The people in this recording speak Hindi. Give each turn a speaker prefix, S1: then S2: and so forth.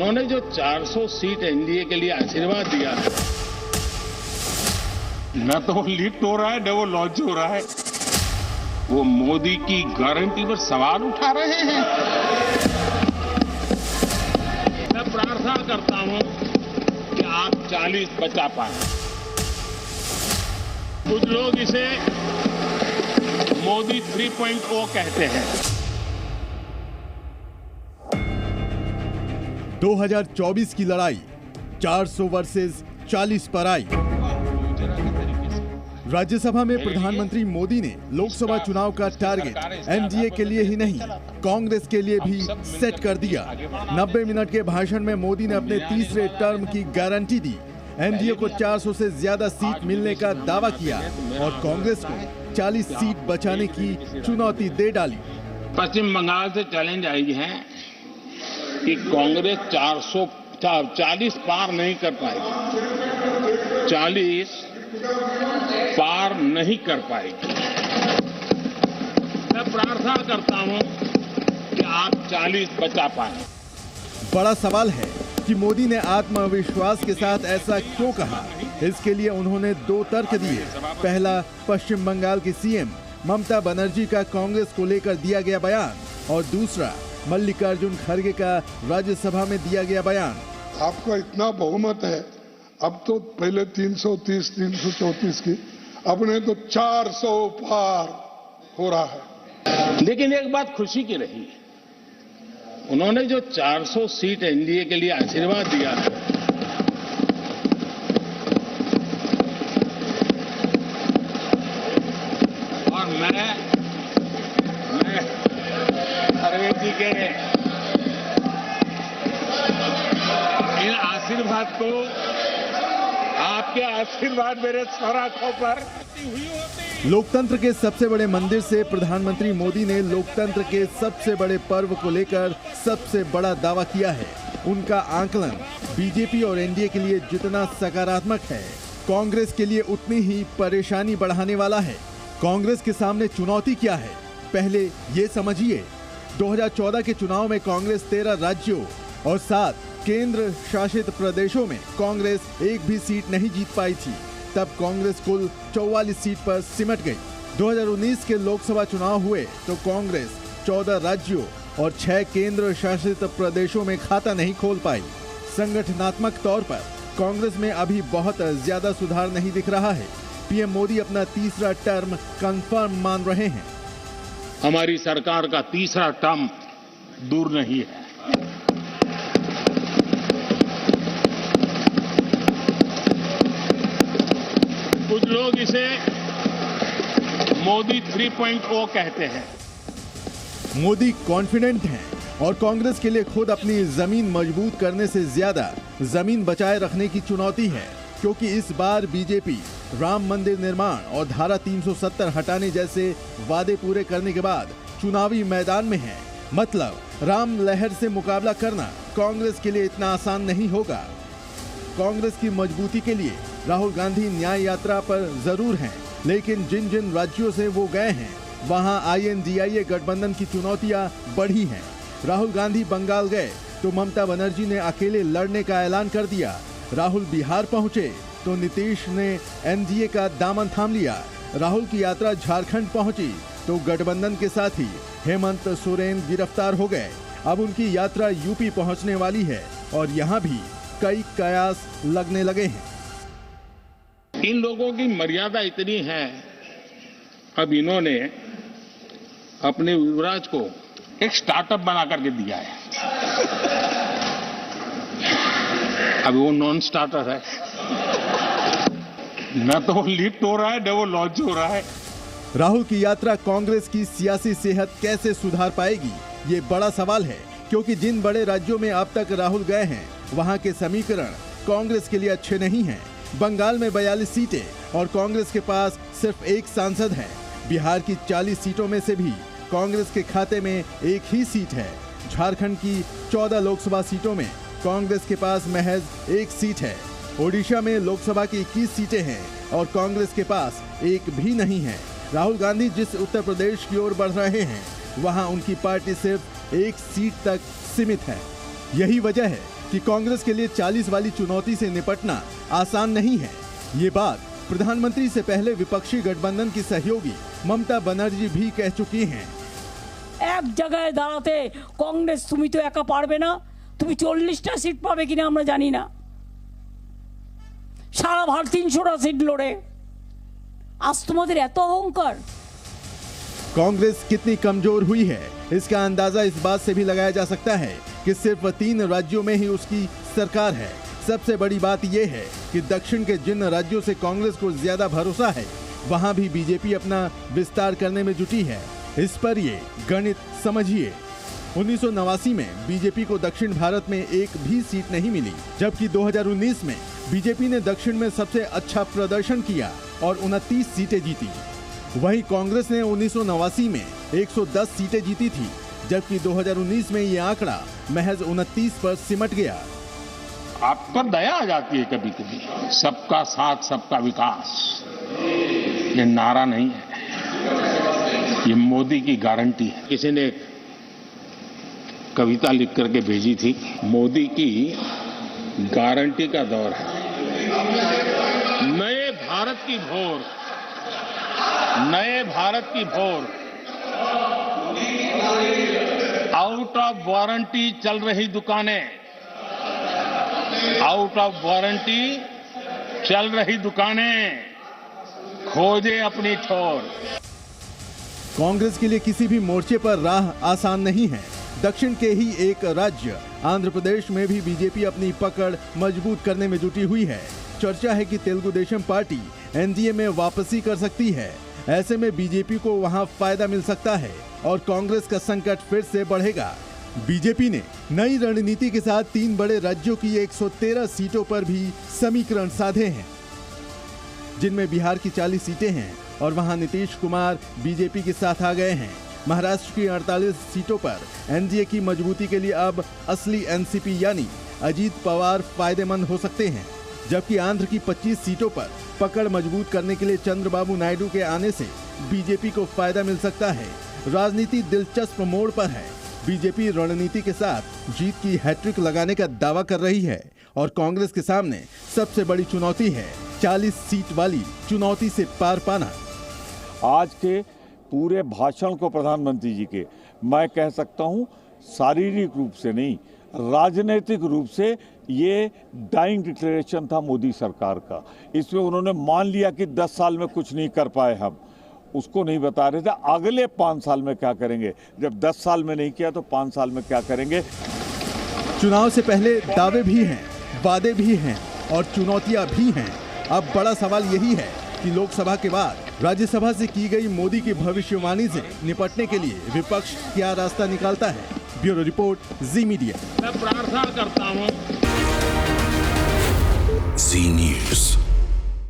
S1: उन्होंने जो 400 सीट एनडीए के लिए आशीर्वाद दिया, न तो वो लिफ्ट हो रहा है न वो लॉन्च हो रहा है। वो मोदी की गारंटी पर सवाल उठा रहे हैं। मैं प्रार्थना करता हूं कि आप 40 बचा पाए। कुछ लोग इसे मोदी 3.0 कहते हैं।
S2: 2024 की लड़ाई 400 वर्सेस 40 पर आई। राज्यसभा में प्रधानमंत्री मोदी ने लोकसभा चुनाव का टारगेट एनडीए के लिए ही नहीं, कांग्रेस के लिए भी सेट कर दिया। 90 मिनट के भाषण में मोदी ने अपने तीसरे टर्म की गारंटी दी, एनडीए को 400 से ज्यादा सीट मिलने का दावा किया और कांग्रेस को 40 सीट बचाने की चुनौती दे डाली।
S1: पश्चिम बंगाल से चैलेंज आई है कि कांग्रेस 440 पार नहीं कर पाएगी, 40 पार नहीं कर पाएगी। मैं प्रार्थना करता हूं कि आप 40 बचा पाए।
S2: बड़ा सवाल है कि मोदी ने आत्मविश्वास के साथ ऐसा क्यों कहा। इसके लिए उन्होंने 2 तर्क दिए। पहला, पश्चिम बंगाल की सीएम ममता बनर्जी का कांग्रेस को लेकर दिया गया बयान, और दूसरा मल्लिकार्जुन खड़गे का राज्यसभा में दिया गया बयान।
S3: आपका इतना बहुमत है, अब तो पहले 330, 334 की, अब ने तो 400 पार हो रहा है।
S1: लेकिन एक बात खुशी की रही, उन्होंने जो 400 सीट एनडीए के लिए आशीर्वाद दिया, और मैं खड़गे जी के इन आशीर्वाद को, आपके आशीर्वाद मेरे सर आंखों पर हुई होती।
S2: लोकतंत्र के सबसे बड़े मंदिर से प्रधानमंत्री मोदी ने लोकतंत्र के सबसे बड़े पर्व को लेकर सबसे बड़ा दावा किया है। उनका आकलन बीजेपी और एनडीए के लिए जितना सकारात्मक है, कांग्रेस के लिए उतनी ही परेशानी बढ़ाने वाला है। कांग्रेस के सामने चुनौती क्या है, पहले ये समझिए। 2014 के चुनाव में कांग्रेस 13 राज्यों और 7 केंद्र शासित प्रदेशों में कांग्रेस एक भी सीट नहीं जीत पाई थी। तब कांग्रेस कुल 44 सीट पर सिमट गई। 2019 के लोकसभा चुनाव हुए तो कांग्रेस 14 राज्यों और 6 केंद्र शासित प्रदेशों में खाता नहीं खोल पाई। संगठनात्मक तौर पर कांग्रेस में अभी बहुत ज्यादा सुधार नहीं दिख रहा है। पीएम मोदी अपना तीसरा टर्म कंफर्म मान रहे हैं।
S1: हमारी सरकार का तीसरा टर्म दूर नहीं है। कुछ लोग इसे मोदी 3.0 कहते हैं।
S2: मोदी कॉन्फिडेंट हैं और कांग्रेस के लिए खुद अपनी जमीन मजबूत करने से ज्यादा जमीन बचाए रखने की चुनौती है, क्योंकि इस बार बीजेपी राम मंदिर निर्माण और धारा 370 हटाने जैसे वादे पूरे करने के बाद चुनावी मैदान में है। मतलब राम लहर से मुकाबला करना कांग्रेस के लिए इतना आसान नहीं होगा। कांग्रेस की मजबूती के लिए राहुल गांधी न्याय यात्रा पर जरूर हैं, लेकिन जिन जिन राज्यों से वो गए हैं वहां INDIA गठबंधन की चुनौतियां बढ़ी हैं। राहुल गांधी बंगाल गए तो ममता बनर्जी ने अकेले लड़ने का ऐलान कर दिया। राहुल बिहार पहुंचे तो नीतीश ने एनडीए का दामन थाम लिया। राहुल की यात्रा झारखंड पहुंची तो गठबंधन के साथी हेमंत सोरेन गिरफ्तार हो गए। अब उनकी यात्रा यूपी पहुंचने वाली है और यहां भी कई कयास लगने लगे हैं।
S1: इन लोगों की मर्यादा इतनी है, अब इन्होंने अपने युवराज को एक स्टार्टअप बना करके दिया है। अब वो नॉन स्टार्टर है, न तो वो लिफ्ट हो रहा है न वो लॉन्च हो रहा है।
S2: राहुल की यात्रा कांग्रेस की सियासी सेहत कैसे सुधार पाएगी, ये बड़ा सवाल है, क्योंकि जिन बड़े राज्यों में अब तक राहुल गए हैं वहां के समीकरण कांग्रेस के लिए अच्छे नहीं हैं। बंगाल में 42 सीटें और कांग्रेस के पास सिर्फ 1 सांसद है। बिहार की 40 सीटों में से भी कांग्रेस के खाते में 1 ही सीट है। झारखंड की 14 लोकसभा सीटों में कांग्रेस के पास महज 1 सीट है। ओडिशा में लोकसभा की 21 सीटें हैं और कांग्रेस के पास 1 भी नहीं है। राहुल गांधी जिस उत्तर प्रदेश की ओर बढ़ रहे हैं वहां उनकी पार्टी सिर्फ 1 सीट तक सीमित है। यही वजह है कि कांग्रेस के लिए 40 वाली चुनौती से निपटना आसान नहीं है। ये बात प्रधानमंत्री से पहले विपक्षी गठबंधन की सहयोगी ममता बनर्जी भी कह चुकी हैं।
S4: এক জায়গায় দাঁড়াতে কংগ্রেস তুমি তো একা পারবে না, তুমি 40টা সিট পাবে কিনা আমরা জানি না। সারা ভারত 300টা সিট লড়ে, আজ তোমাদের এত অহংকার।
S2: कांग्रेस कितनी कमजोर हुई है इसका अंदाजा इस बात से भी लगाया जा सकता है कि सिर्फ 3 राज्यों में ही उसकी सरकार है। सबसे बड़ी बात यह है कि दक्षिण के जिन राज्यों से कांग्रेस को ज्यादा भरोसा है वहां भी बीजेपी अपना विस्तार करने में जुटी है। इस पर ये गणित समझिए। 1989 में बीजेपी को दक्षिण भारत में एक भी सीट नहीं मिली, जबकि 2019 में बीजेपी ने दक्षिण में सबसे अच्छा प्रदर्शन किया और 29 सीटें जीती। वहीं कांग्रेस ने 1989 में 110 सीटें जीती थी, जबकि 2019 में ये आंकड़ा महज 29 पर सिमट गया।
S1: आप पर दया आ जाती है कभी कभी। सबका साथ सबका विकास ये नारा नहीं है, ये मोदी की गारंटी है। किसी ने कविता लिख करके भेजी थी, मोदी की गारंटी का दौर है। नए भारत की भोर, नए भारत की भोर, आउट ऑफ वारंटी चल रही दुकानें, आउट ऑफ वारंटी चल रही दुकानें, खोजे अपनी ठोर।
S2: कांग्रेस के लिए किसी भी मोर्चे पर राह आसान नहीं है। दक्षिण के ही एक राज्य आंध्र प्रदेश में भी बीजेपी अपनी पकड़ मजबूत करने में जुटी हुई है। चर्चा है कि तेलुगु देशम पार्टी एनडीए में वापसी कर सकती है। ऐसे में बीजेपी को वहां फायदा मिल सकता है और कांग्रेस का संकट फिर से बढ़ेगा। बीजेपी ने नई रणनीति के साथ 3 बड़े राज्यों की 113 सीटों पर भी समीकरण साधे हैं, जिनमें बिहार की 40 सीटें हैं और वहां नीतीश कुमार बीजेपी के साथ आ गए हैं। महाराष्ट्र की 48 सीटों पर एनडीए की मजबूती के लिए अब असली एनसीपी यानी अजीत पवार फायदेमंद हो सकते हैं, जबकि आंध्र की 25 सीटों पर पकड़ मजबूत करने के लिए चंद्रबाबू नायडू के आने से बीजेपी को फायदा मिल सकता है। राजनीति दिलचस्प मोड़ पर है। बीजेपी रणनीति के साथ जीत की हैट्रिक लगाने का दावा कर रही है और कांग्रेस के सामने सबसे बड़ी चुनौती है 40 सीट वाली चुनौती से पार पाना।
S5: आज के पूरे भाषण को प्रधानमंत्री जी के मैं कह सकता हूं शारीरिक रूप से नहीं, राजनीतिक रूप से ये डाइंग डिक्लेरेशन था मोदी सरकार का। इसमें उन्होंने मान लिया कि 10 साल में कुछ नहीं कर पाए, हम उसको नहीं बता रहे थे अगले 5 साल में क्या करेंगे। जब 10 साल में नहीं किया तो 5 साल में क्या करेंगे।
S2: चुनाव से पहले दावे भी हैं, वादे भी हैं और चुनौतियां भी हैं। अब बड़ा सवाल यही है कि लोकसभा के बाद राज्यसभा से की गई मोदी की भविष्यवाणी से निपटने के लिए विपक्ष क्या रास्ता निकालता है। ब्यूरो रिपोर्ट, जी मीडिया।
S1: मैं प्रार्थना करता हूं
S6: जी न्यूज़।